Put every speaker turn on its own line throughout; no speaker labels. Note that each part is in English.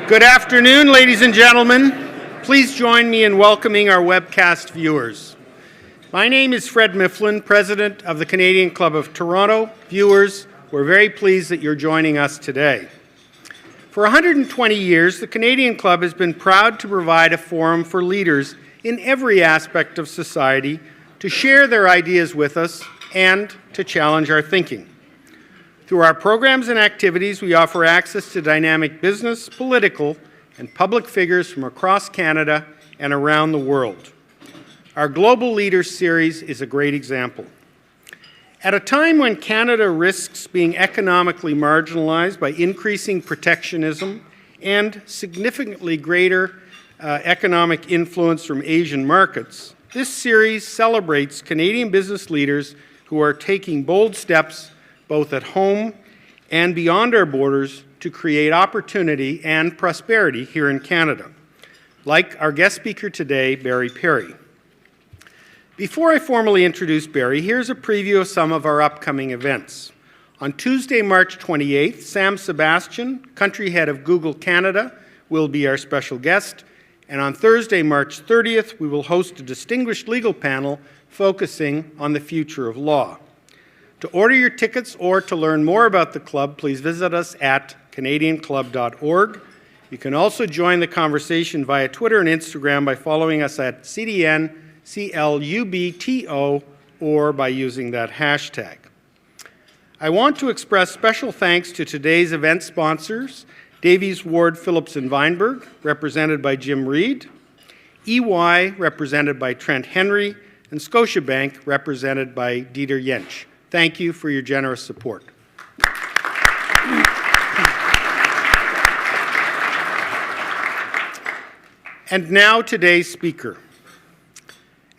Good afternoon, ladies and gentlemen. Please join me in welcoming our webcast viewers. My name is Fred Mifflin, President of the Canadian Club of Toronto. Viewers, we're very pleased that you're joining us today. For 120 years, the Canadian Club has been proud to provide a forum for leaders in every aspect of society to share their ideas with us and to challenge our thinking. Through our programs and activities, we offer access to dynamic business, political, and public figures from across Canada and around the world. Our Global Leaders series is a great example. At a time when Canada risks being economically marginalized by increasing protectionism and significantly greater economic influence from Asian markets, this series celebrates Canadian business leaders who are taking bold steps both at home and beyond our borders to create opportunity and prosperity here in Canada, like our guest speaker today, Barry Perry. Before I formally introduce Barry, here's a preview of some of our upcoming events. On Tuesday, March 28th, Sam Sebastian, country head of Google Canada, will be our special guest, and on Thursday, March 30th, we will host a distinguished legal panel focusing on the future of law. To order your tickets or to learn more about the club, please visit us at canadianclub.org. You can also join the conversation via Twitter and Instagram by following us at CDNCLUBTO or by using that hashtag. I want to express special thanks to today's event sponsors, Davies Ward Phillips and Weinberg, represented by Jim Reed, EY, represented by Trent Henry, and Scotiabank, represented by Dieter Jentsch. Thank you for your generous support. And now today's speaker.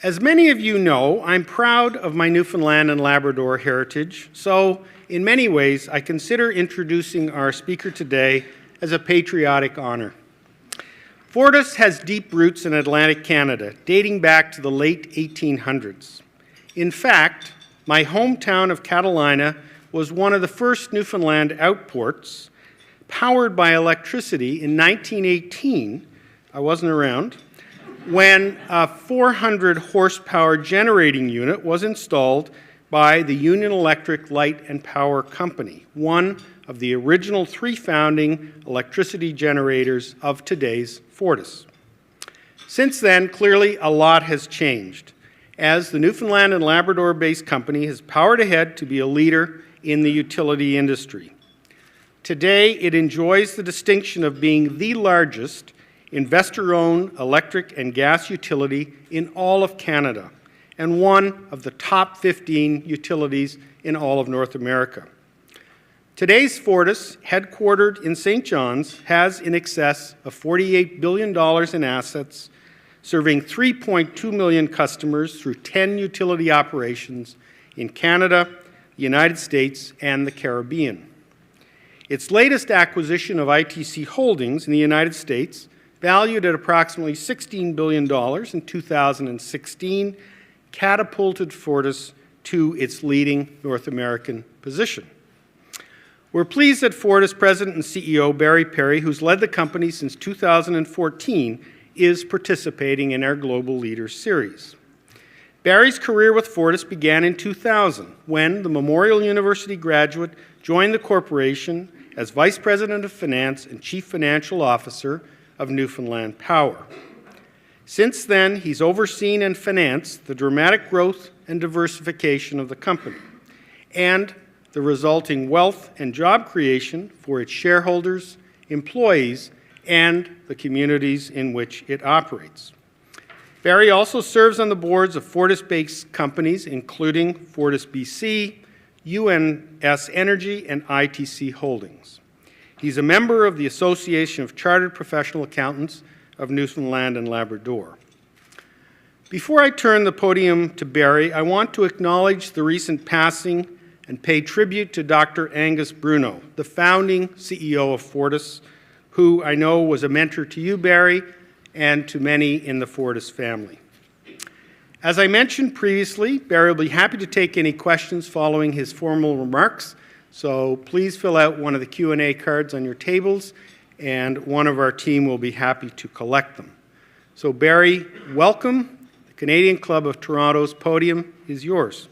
As many of you know, I'm proud of my Newfoundland and Labrador heritage, so in many ways I consider introducing our speaker today as a patriotic honor. Fortis has deep roots in Atlantic Canada, dating back to the late 1800s. In fact, my hometown of Catalina was one of the first Newfoundland outports, powered by electricity in 1918. I wasn't around, when a 400 horsepower generating unit was installed by the Union Electric Light and Power Company, one of the original 3 founding electricity generators of today's Fortis. Since then, clearly a lot has changed, as the Newfoundland and Labrador-based company has powered ahead to be a leader in the utility industry. Today, it enjoys the distinction of being the largest investor-owned electric and gas utility in all of Canada and one of the top 15 utilities in all of North America. Today's Fortis, headquartered in St. John's, has in excess of $48 billion in assets, serving 3.2 million customers through 10 utility operations in Canada, the United States, and the Caribbean. Its latest acquisition of ITC Holdings in the United States, valued at approximately $16 billion in 2016, catapulted Fortis to its leading North American position. We're pleased that Fortis President and CEO Barry Perry, who's led the company since 2014, is participating in our Global Leaders series. Barry's career with Fortis began in 2000, when the Memorial University graduate joined the corporation as Vice President of Finance and Chief Financial Officer of Newfoundland Power. Since then, he's overseen and financed the dramatic growth and diversification of the company and the resulting wealth and job creation for its shareholders, employees, and the communities in which it operates. Barry also serves on the boards of Fortis-based companies, including Fortis BC, UNS Energy, and ITC Holdings. He's a member of the Association of Chartered Professional Accountants of Newfoundland and Labrador. Before I turn the podium to Barry, I want to acknowledge the recent passing and pay tribute to Dr. Angus Bruno, the founding CEO of Fortis, who I know was a mentor to you, Barry, and to many in the Fortis family. As I mentioned previously, Barry will be happy to take any questions following his formal remarks, so please fill out one of the Q&A cards on your tables and one of our team will be happy to collect them. So Barry, welcome. The Canadian Club of Toronto's podium is yours.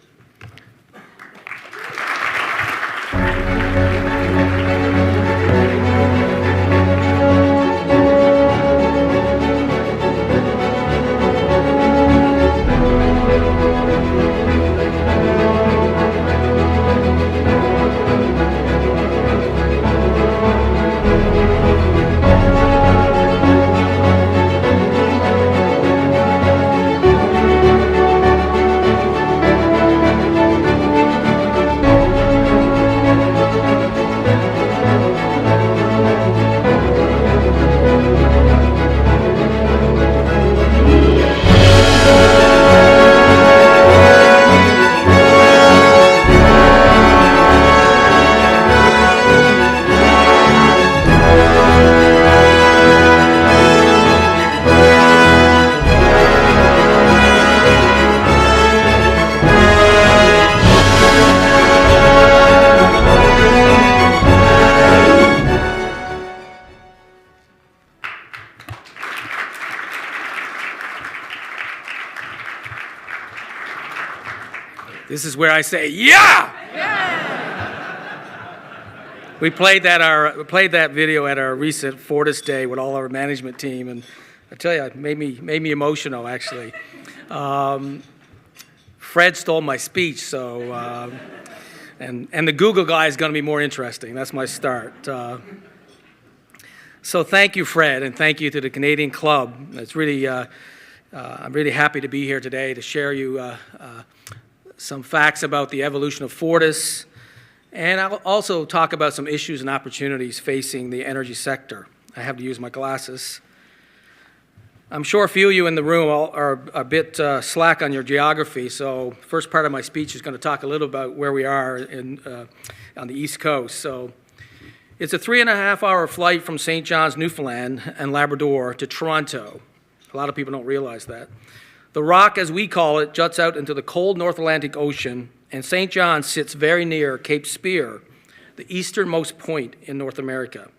This is where I say, yeah! We played that video at our recent Fortis Day with all our management team, and I tell you, it made me emotional, actually. Fred stole my speech, so and the Google guy is going to be more interesting. That's my start. So thank you, Fred, and thank you to the Canadian Club. It's really I'm really happy to be here today to share you some facts about the evolution of Fortis, and I'll also talk about some issues and opportunities facing the energy sector. I have to use my glasses. I'm sure a few of you in the room are a bit slack on your geography, so first part of my speech is going to talk a little about where we are on the East Coast. So it's a 3.5-hour flight from St. John's, Newfoundland and Labrador to Toronto. A lot of people don't realize that. The Rock, as we call it, juts out into the cold North Atlantic Ocean, and St. John sits very near Cape Spear, the easternmost point in North America.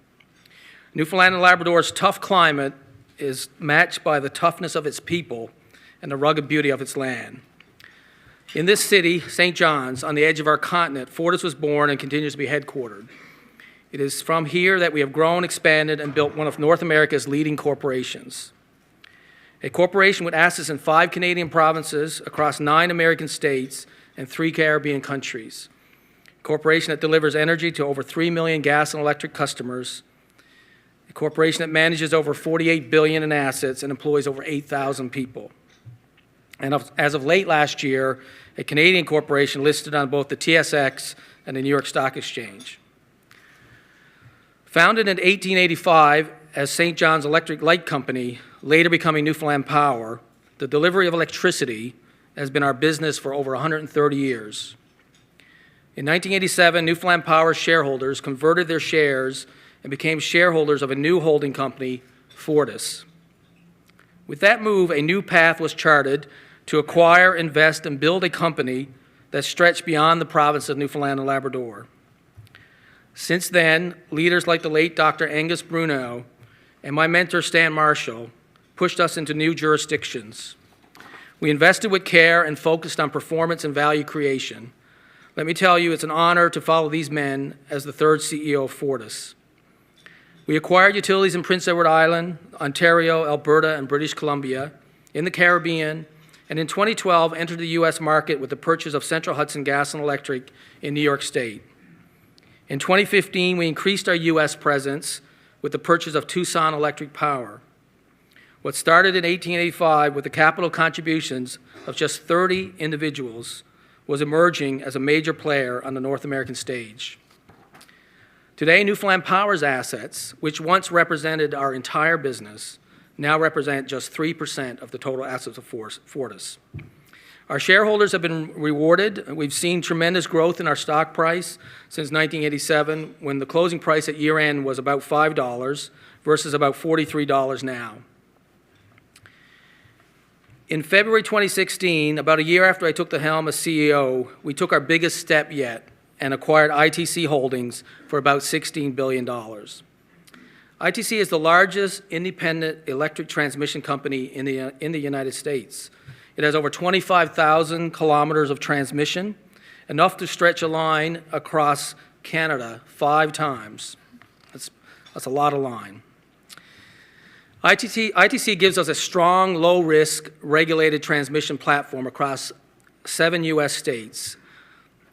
Newfoundland and Labrador's tough climate is matched by the toughness of its people and the rugged beauty of its land. In this city, St. John's, on the edge of our continent, Fortis was born and continues to be headquartered. It is from here that we have grown, expanded, and built one of North America's leading corporations. A corporation with assets in 5 Canadian provinces, across 9 American states, and 3 Caribbean countries. A corporation that delivers energy to over 3 million gas and electric customers. A corporation that manages over $48 billion in assets and employs over 8,000 people. And as of late last year, a Canadian corporation listed on both the TSX and the New York Stock Exchange. Founded in 1885 as St. John's Electric Light Company, later becoming Newfoundland Power, the delivery of electricity has been our business for over 130 years. In 1987, Newfoundland Power shareholders converted their shares and became shareholders of a new holding company, Fortis. With that move, a new path was charted to acquire, invest, and build a company that stretched beyond the province of Newfoundland and Labrador. Since then, leaders like the late Dr. Angus Bruneau and my mentor, Stan Marshall, pushed us into new jurisdictions. We invested with care and focused on performance and value creation. Let me tell you, it's an honor to follow these men as the 3rd CEO of Fortis. We acquired utilities in Prince Edward Island, Ontario, Alberta, and British Columbia, in the Caribbean, and in 2012 entered the U.S. market with the purchase of Central Hudson Gas and Electric in New York State. In 2015, we increased our U.S. presence with the purchase of Tucson Electric Power. What started in 1885 with the capital contributions of just 30 individuals was emerging as a major player on the North American stage. Today, Newfoundland Power's assets, which once represented our entire business, now represent just 3% of the total assets of Fortis. Our shareholders have been rewarded. We've seen tremendous growth in our stock price since 1987, when the closing price at year-end was about $5 versus about $43 now. In February 2016, about a year after I took the helm as CEO, we took our biggest step yet and acquired ITC Holdings for about $16 billion. ITC is the largest independent electric transmission company in the United States. It has over 25,000 kilometers of transmission, enough to stretch a line across Canada 5 times. That's a lot of line. ITC gives us a strong, low-risk, regulated transmission platform across 7 U.S. states.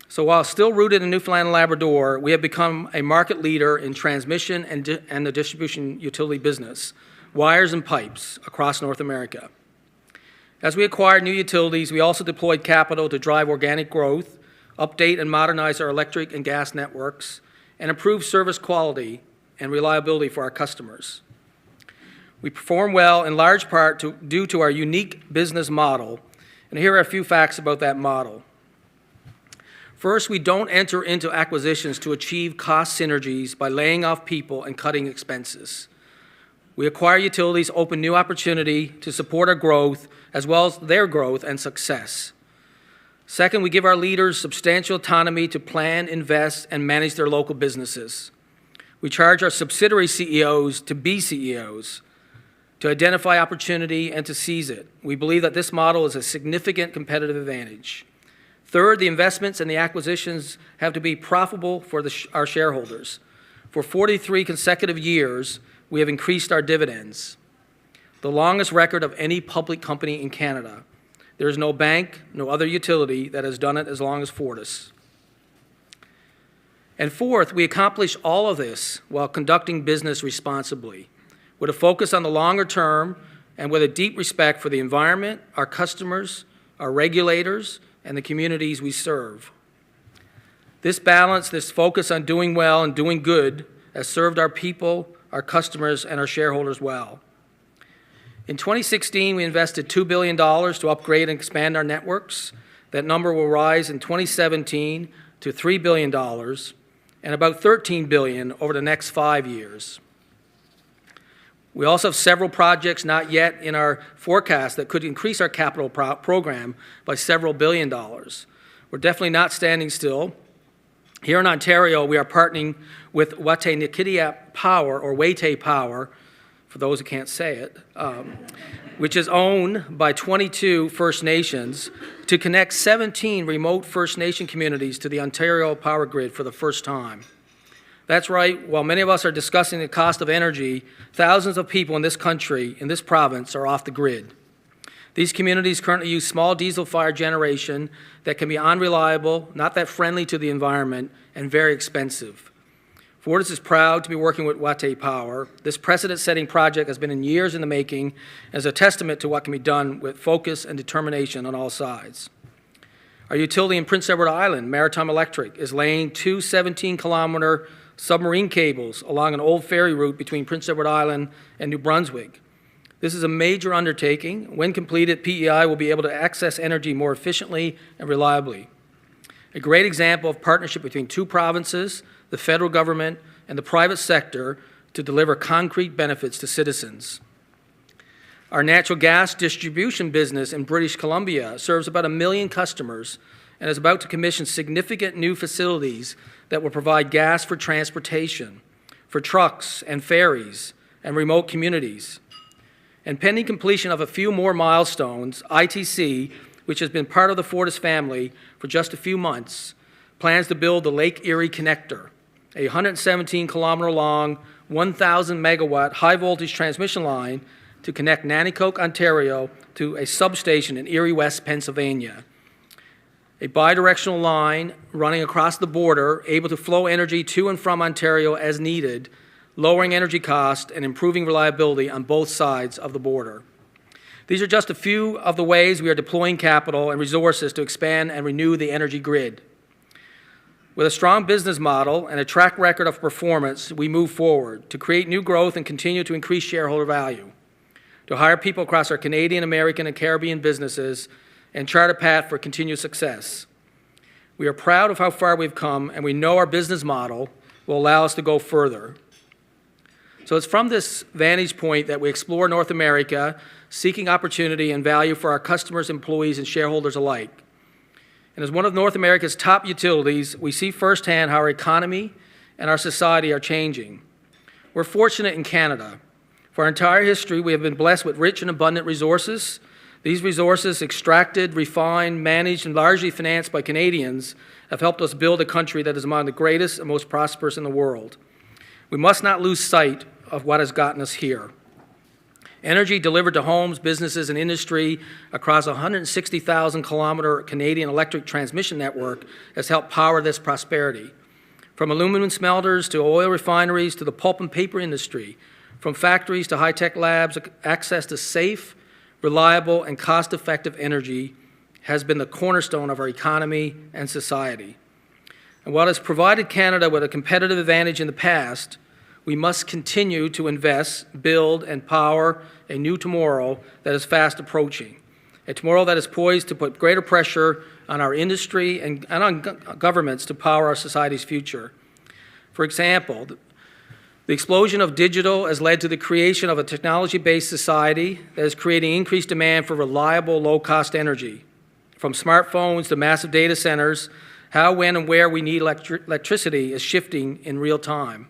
So while still rooted in Newfoundland and Labrador, we have become a market leader in transmission and the distribution utility business, wires and pipes across North America. As we acquired new utilities, we also deployed capital to drive organic growth, update and modernize our electric and gas networks, and improve service quality and reliability for our customers. We perform well in large part due to our unique business model, and here are a few facts about that model. First, we don't enter into acquisitions to achieve cost synergies by laying off people and cutting expenses. We acquire utilities, open new opportunity to support our growth, as well as their growth and success. Second, we give our leaders substantial autonomy to plan, invest, and manage their local businesses. We charge our subsidiary CEOs to be CEOs, to identify opportunity and to seize it. We believe that this model is a significant competitive advantage. Third, the investments and the acquisitions have to be profitable for our shareholders. For 43 consecutive years, we have increased our dividends, the longest record of any public company in Canada. There is no bank, no other utility that has done it as long as Fortis. And fourth, we accomplish all of this while conducting business responsibly, with a focus on the longer term and with a deep respect for the environment, our customers, our regulators, and the communities we serve. This balance, this focus on doing well and doing good has served our people, our customers, and our shareholders well. In 2016, we invested $2 billion to upgrade and expand our networks. That number will rise in 2017 to $3 billion and about $13 billion over the next 5 years. We also have several projects not yet in our forecast that could increase our capital program by several $billion. We're definitely not standing still. Here in Ontario, we are partnering with Wataynikaneyap Power, or Waytay Power, for those who can't say it, which is owned by 22 First Nations, to connect 17 remote First Nation communities to the Ontario power grid for the first time. That's right, while many of us are discussing the cost of energy, thousands of people in this country, in this province, are off the grid. These communities currently use small diesel-fired generation that can be unreliable, not that friendly to the environment, and very expensive. Fortis is proud to be working with Wate Power. This precedent-setting project has been in years in the making as a testament to what can be done with focus and determination on all sides. Our utility in Prince Edward Island, Maritime Electric, is laying 2 17-kilometer submarine cables along an old ferry route between Prince Edward Island and New Brunswick. This is a major undertaking. When completed, PEI will be able to access energy more efficiently and reliably. A great example of partnership between 2 provinces, the federal government, and the private sector to deliver concrete benefits to citizens. Our natural gas distribution business in British Columbia serves about 1 million customers and is about to commission significant new facilities that will provide gas for transportation, for trucks and ferries and remote communities. And pending completion of a few more milestones, ITC, which has been part of the Fortis family for just a few months, plans to build the Lake Erie Connector, a 117-kilometer-long, 1,000-megawatt high-voltage transmission line to connect Nanticoke, Ontario, to a substation in Erie West, Pennsylvania. A bidirectional line running across the border, able to flow energy to and from Ontario as needed, lowering energy cost and improving reliability on both sides of the border. These are just a few of the ways we are deploying capital and resources to expand and renew the energy grid. With a strong business model and a track record of performance, we move forward to create new growth and continue to increase shareholder value, to hire people across our Canadian, American, and Caribbean businesses, and chart a path for continued success. We are proud of how far we've come, and we know our business model will allow us to go further. So it's from this vantage point that we explore North America, seeking opportunity and value for our customers, employees, and shareholders alike. And as one of North America's top utilities, we see firsthand how our economy and our society are changing. We're fortunate in Canada. For our entire history, we have been blessed with rich and abundant resources. These resources, extracted, refined, managed, and largely financed by Canadians, have helped us build a country that is among the greatest and most prosperous in the world. We must not lose sight of what has gotten us here. Energy delivered to homes, businesses, and industry across a 160,000-kilometer Canadian electric transmission network has helped power this prosperity. From aluminum smelters to oil refineries to the pulp and paper industry, from factories to high-tech labs, access to safe, reliable, and cost-effective energy has been the cornerstone of our economy and society. And while it's provided Canada with a competitive advantage in the past, we must continue to invest, build, and power a new tomorrow that is fast approaching, a tomorrow that is poised to put greater pressure on our industry and on governments to power our society's future. For example, the explosion of digital has led to the creation of a technology-based society that is creating increased demand for reliable, low-cost energy. From smartphones to massive data centers, how, when, and where we need electricity is shifting in real time.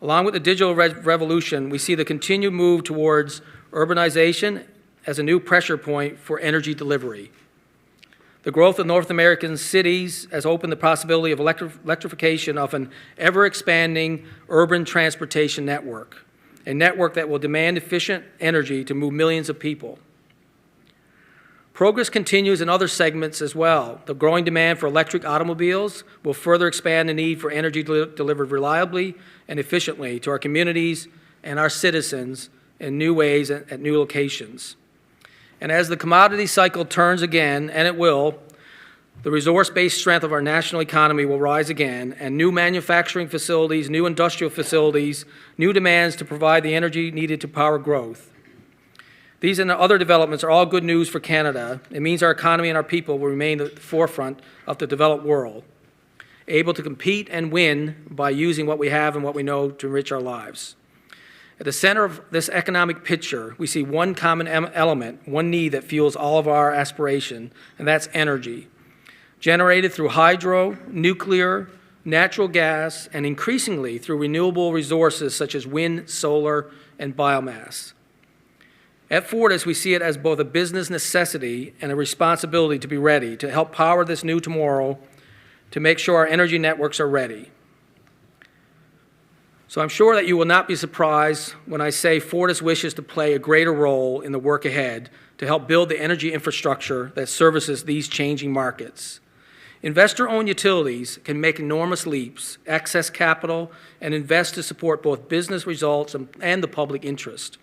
Along with the digital revolution, we see the continued move towards urbanization as a new pressure point for energy delivery. The growth of North American cities has opened the possibility of electrification of an ever-expanding urban transportation network, a network that will demand efficient energy to move millions of people. Progress continues in other segments as well. The growing demand for electric automobiles will further expand the need for energy delivered reliably and efficiently to our communities and our citizens in new ways at new locations. And as the commodity cycle turns again, and it will, the resource-based strength of our national economy will rise again, and new manufacturing facilities, new industrial facilities, new demands to provide the energy needed to power growth. These and other developments are all good news for Canada. It means our economy and our people will remain at the forefront of the developed world, able to compete and win by using what we have and what we know to enrich our lives. At the center of this economic picture, we see one common element, one need that fuels all of our aspiration, and that's energy, generated through hydro, nuclear, natural gas, and increasingly through renewable resources such as wind, solar, and biomass. At Fortis, we see it as both a business necessity and a responsibility to be ready to help power this new tomorrow, to make sure our energy networks are ready. So I'm sure that you will not be surprised when I say Fortis wishes to play a greater role in the work ahead to help build the energy infrastructure that services these changing markets. Investor-owned utilities can make enormous leaps, access capital, and invest to support both business results and the public interest.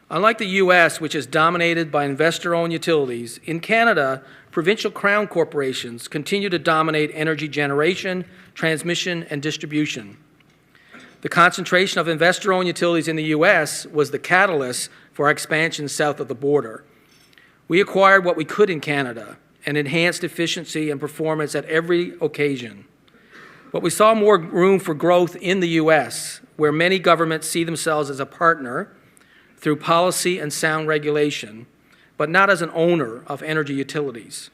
Unlike the U.S., which is dominated by investor-owned utilities, in Canada, provincial crown corporations continue to dominate energy generation, transmission, and distribution. The concentration of investor-owned utilities in the U.S. was the catalyst for our expansion south of the border. We acquired what we could in Canada and enhanced efficiency and performance at every occasion. But we saw more room for growth in the U.S., where many governments see themselves as a partner through policy and sound regulation, but not as an owner of energy utilities.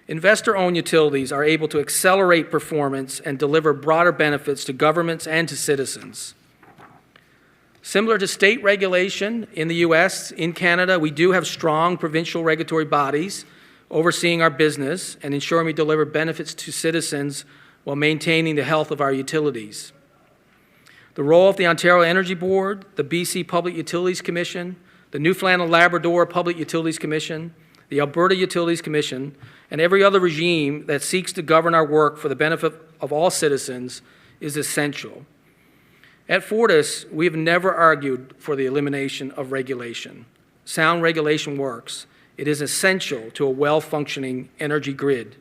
Investor-owned utilities are able to accelerate performance and deliver broader benefits to governments and to citizens. Similar to state regulation in the U.S., in Canada, we do have strong provincial regulatory bodies overseeing our business and ensuring we deliver benefits to citizens while maintaining the health of our utilities. The role of the Ontario Energy Board, the BC Public Utilities Commission, the Newfoundland and Labrador Public Utilities Commission, the Alberta Utilities Commission, and every other regime that seeks to govern our work for the benefit of all citizens is essential. At Fortis, we have never argued for the elimination of regulation. Sound regulation works. It is essential to a well-functioning energy grid.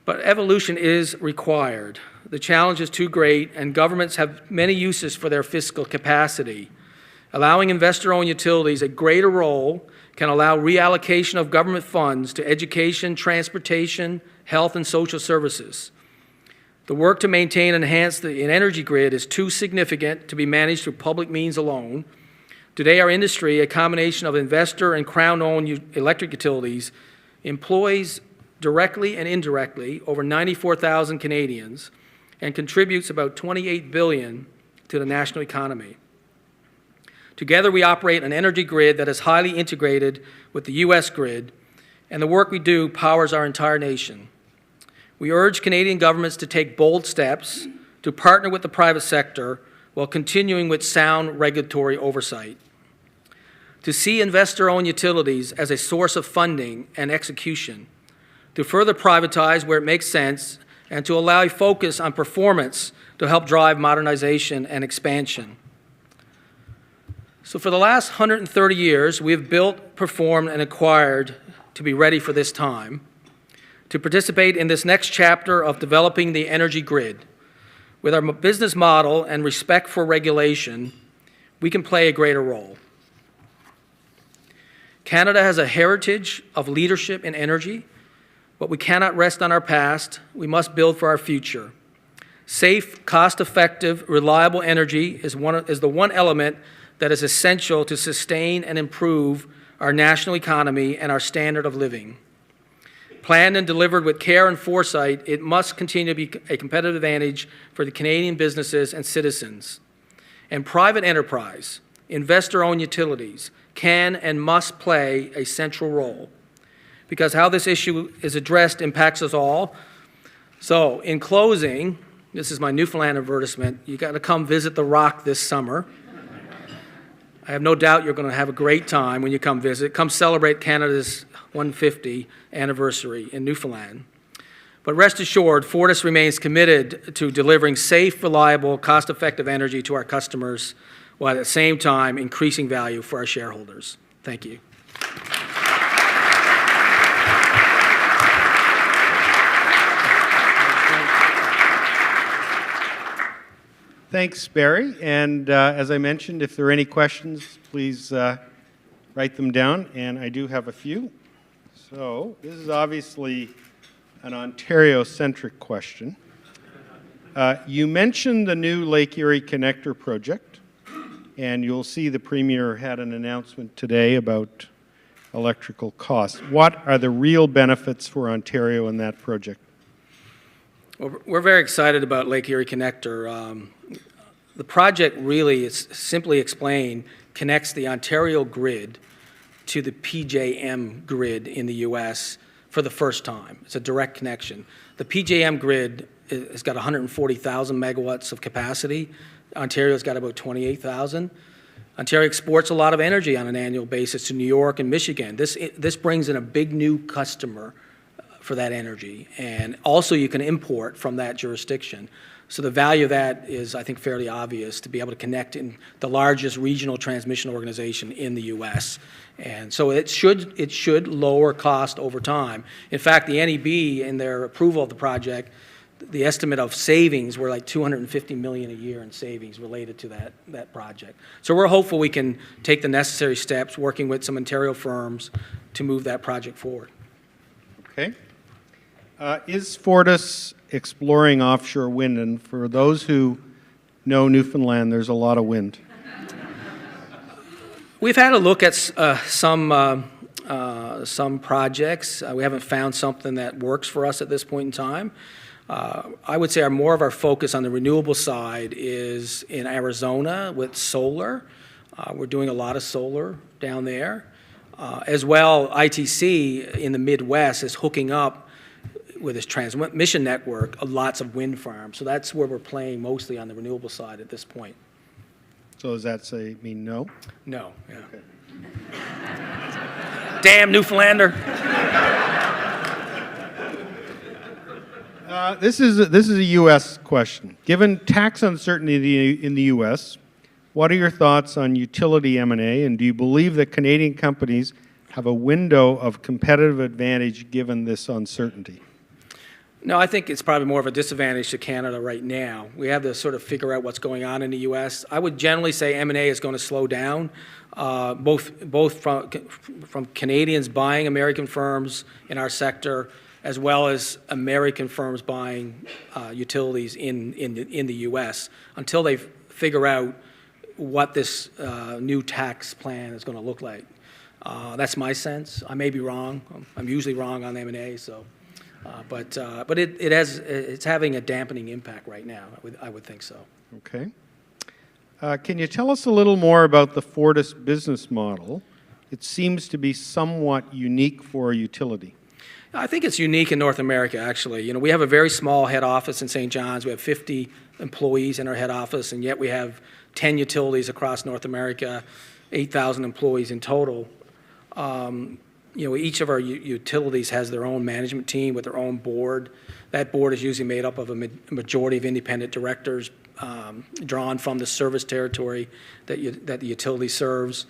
But evolution is required. The challenge is too great, and governments have many uses for their fiscal capacity. Allowing investor-owned utilities a greater role can allow reallocation of government funds to education, transportation, health, and social services. The work to maintain and enhance the energy grid is too significant to be managed through public means alone. Today, our industry, a combination of investor and Crown-owned electric utilities, employs directly and indirectly over 94,000 Canadians and contributes about $28 billion to the national economy. Together, we operate an energy grid that is highly integrated with the U.S. grid, and the work we do powers our entire nation. We urge Canadian governments to take bold steps to partner with the private sector while continuing with sound regulatory oversight. To see investor-owned utilities as a source of funding and execution, to further privatize where it makes sense, and to allow a focus on performance to help drive modernization and expansion. So for the last 130 years, we have built, performed, and acquired to be ready for this time, to participate in this next chapter of developing the energy grid. With our business model and respect for regulation, we can play a greater role. Canada has a heritage of leadership in energy, but we cannot rest on our past. We must build for our future. Safe, cost-effective, reliable energy is the one element that is essential to sustain and improve our national economy and our standard of living. Planned and delivered with care and foresight, it must continue to be a competitive advantage for the Canadian businesses and citizens. And private enterprise, investor-owned utilities, can and must play a central role, because how this issue is addressed impacts us all. So, in closing, this is my Newfoundland advertisement. You got to come visit the Rock this summer. I have no doubt you're going to have a great time when you come visit. Come celebrate Canada's 150th anniversary in Newfoundland. But rest assured, Fortis remains committed to delivering safe, reliable, cost-effective energy to our customers, while at the same time increasing value for our shareholders. Thank you.
Thanks, Barry. And as I mentioned, if there are any questions, please write them down. And I do have a few. So this is obviously an Ontario-centric question. You mentioned the new Lake Erie Connector project. And you'll see the Premier had an announcement today about electrical costs. What are the real benefits for Ontario in that project?
Well, we're very excited about Lake Erie Connector. The project really, is simply explained, connects the Ontario grid to the PJM grid in the U.S. for the first time. It's a direct connection. The PJM grid has got 140,000 megawatts of capacity. Ontario's got about 28,000. Ontario exports a lot of energy on an annual basis to New York and Michigan. This brings in a big new customer for that energy. And also you can import from that jurisdiction. So the value of that is, I think, fairly obvious, to be able to connect in the largest regional transmission organization in the U.S. And so it should lower cost over time. In fact, the NEB, in their approval of the project, the estimate of savings were like $250 million a year in savings related to that project. So we're hopeful we can take the necessary steps, working with some Ontario firms, to move that project forward.
Okay. Is Fortis exploring offshore wind? And for those who know Newfoundland, there's a lot of wind.
We've had a look at some projects. We haven't found something that works for us at this point in time. I would say more of our focus on the renewable side is in Arizona with solar. We're doing a lot of solar down there. As well, ITC in the Midwest is hooking up with its transmission network lots of wind farms. So that's where we're playing mostly on the renewable side at this point.
So does that mean no?
No. Yeah.
Okay.
Damn Newfoundlander.
This is a U.S. question. Given tax uncertainty in the U.S., what are your thoughts on utility M&A, and do you believe that Canadian companies have a window of competitive advantage given this uncertainty?
No, I think it's probably more of a disadvantage to Canada right now. We have to sort of figure out what's going on in the U.S. I would generally say M&A is going to slow down, both from Canadians buying American firms in our sector, as well as American firms buying utilities in the U.S. until they figure out what this new tax plan is going to look like. That's my sense. I may be wrong. I'm usually wrong on M&A, so. But it's having a dampening impact right now. I would think so.
Okay. Can you tell us a little more about the Fortis business model? It seems to be somewhat unique for a utility.
I think it's unique in North America, actually. We have a very small head office in St. John's. We have 50 employees in our head office, and yet we have 10 utilities across North America, 8,000 employees in total. Each of our utilities has their own management team with their own board. That board is usually made up of a majority of independent directors drawn from the service territory that the utility serves.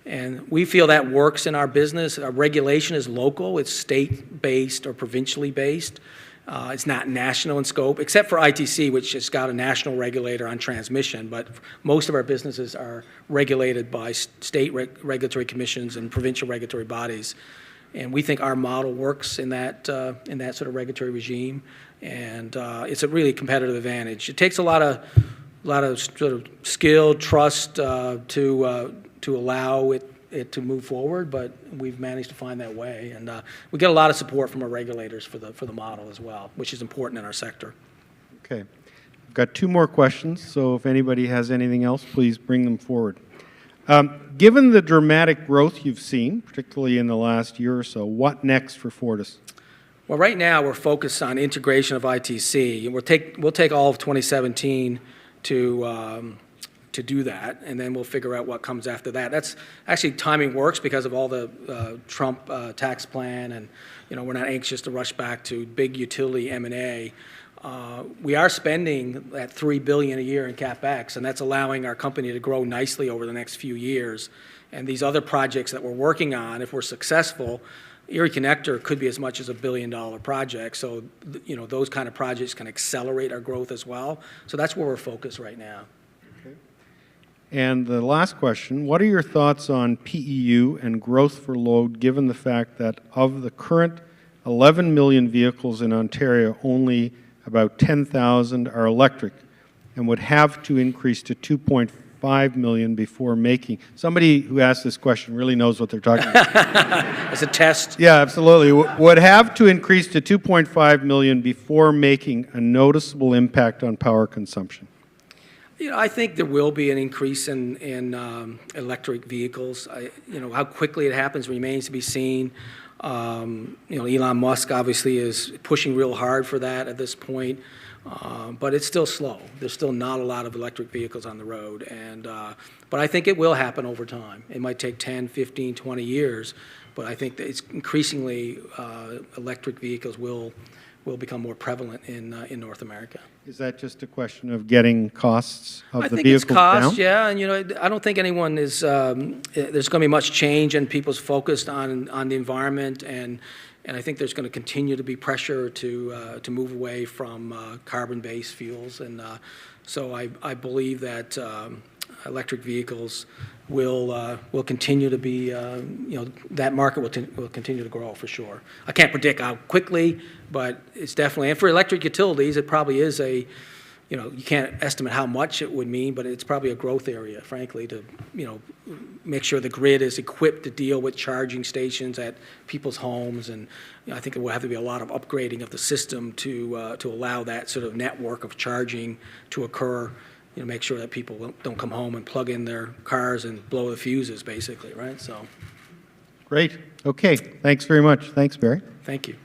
And we feel that works in our business. Our regulation is local. It's state-based or provincially based. It's not national in scope, except for ITC, which has got a national regulator on transmission. But most of our businesses are regulated by state regulatory commissions and provincial regulatory bodies. And we think our model works in that sort of regulatory regime. And it's a really competitive advantage. It takes a lot of sort of skill, trust to allow it to move forward, but we've managed to find that way, and we get a lot of support from our regulators for the model as well, which is important in our sector.
Okay, I've got two more questions, so if anybody has anything else, please bring them forward. Given the dramatic growth you've seen, particularly in the last year or so, what next for Fortis?
Well, right now we're focused on integration of ITC, and we'll take all of 2017 to do that, and then we'll figure out what comes after that. That's actually, timing works because of all the Trump tax plan, and we're not anxious to rush back to big utility M&A. We are spending at $3 billion a year in CapEx, and that's allowing our company to grow nicely over the next few years. And these other projects that we're working on, if we're successful, Erie Connector could be as much as $1 billion project. So those kind of projects can accelerate our growth as well. So that's where we're focused right now.
And the last question, what are your thoughts on PEU and growth for load, given the fact that of the current 11 million vehicles in Ontario, only about 10,000 are electric and would have to increase to 2.5 million before making? Somebody who asked this question really knows what they're talking about.
As a test.
Yeah, absolutely. Would have to increase to 2.5 million before making a noticeable impact on power consumption.
I think there will be an increase in electric vehicles. How quickly it happens remains to be seen. Elon Musk obviously is pushing real hard for that at this point, but it's still slow. There's still not a lot of electric vehicles on the road, but I think it will happen over time. It might take 10, 15, 20 years, but I think that it's increasingly electric vehicles will become more prevalent in North America.
Is that just a question of getting costs of the vehicles down?
I think it's cost, yeah, and I don't think anyone is. There's going to be much change in people's focus on the environment, and I think there's going to continue to be pressure to move away from carbon-based fuels, and so I believe that electric vehicles will continue to be, that market will continue to grow for sure. I can't predict how quickly, but it's definitely, and for electric utilities, it probably is you can't estimate how much it would mean, but it's probably a growth area, frankly, to, make sure the grid is equipped to deal with charging stations at people's homes, and I think there will have to be a lot of upgrading of the system to allow that sort of network of charging to occur. Make sure that people don't come home and plug in their cars and blow the fuses, basically, right? So.
Great. Okay. Thanks very much. Thanks, Barry.
Thank you.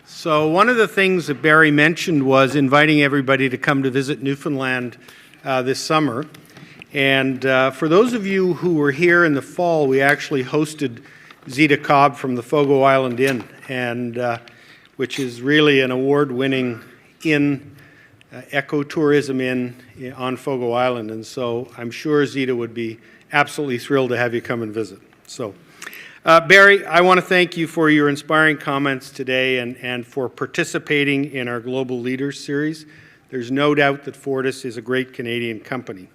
So one of the things that Barry mentioned was inviting everybody to come to visit Newfoundland this summer. And for those of you who were here in the fall, we actually hosted Zita Cobb from the Fogo Island Inn, and which is really an award-winning inn, ecotourism inn on Fogo Island. And so I'm sure Zita would be absolutely thrilled to have you come and visit. So, Barry, I want to thank you for your inspiring comments today and for participating in our Global Leaders series. There's no doubt that Fortis is a great Canadian company.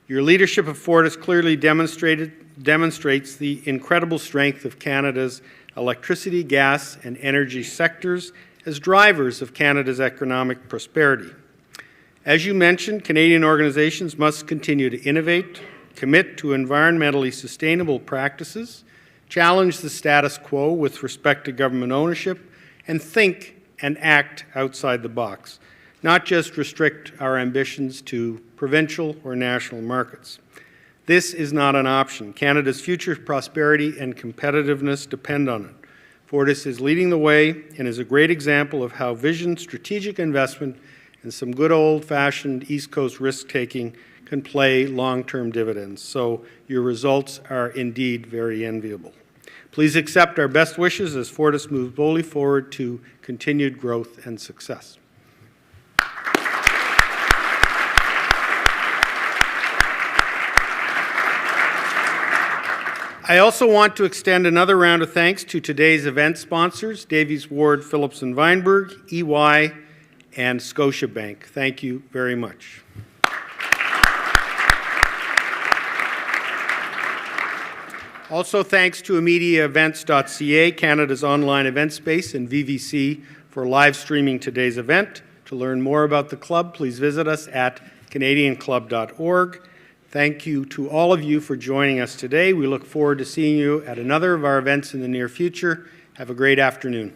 Your leadership of Fortis clearly demonstrates the incredible strength of Canada's electricity, gas, and energy sectors as drivers of Canada's economic prosperity. As you mentioned, Canadian organizations must continue to innovate, commit to environmentally sustainable practices, challenge the status quo with respect to government ownership, and think and act outside the box, not just restrict our ambitions to provincial or national markets. This is not an option. Canada's future prosperity and competitiveness depend on it. Fortis is leading the way and is a great example of how vision, strategic investment, and some good old-fashioned East Coast risk-taking can play long-term dividends. So your results are indeed very enviable. Please accept our best wishes as Fortis moves boldly forward to continued growth and success. I also want to extend another round of thanks to today's event sponsors, Davies Ward, Phillips & Weinberg, EY, and Scotiabank. Thank you very much. Also thanks to ImmediaEvents.ca, Canada's online event space, and VVC for live streaming today's event. To learn more about the club, please visit us at canadianclub.org. Thank you to all of you for joining us today. We look forward to seeing you at another of our events in the near future. Have a great afternoon.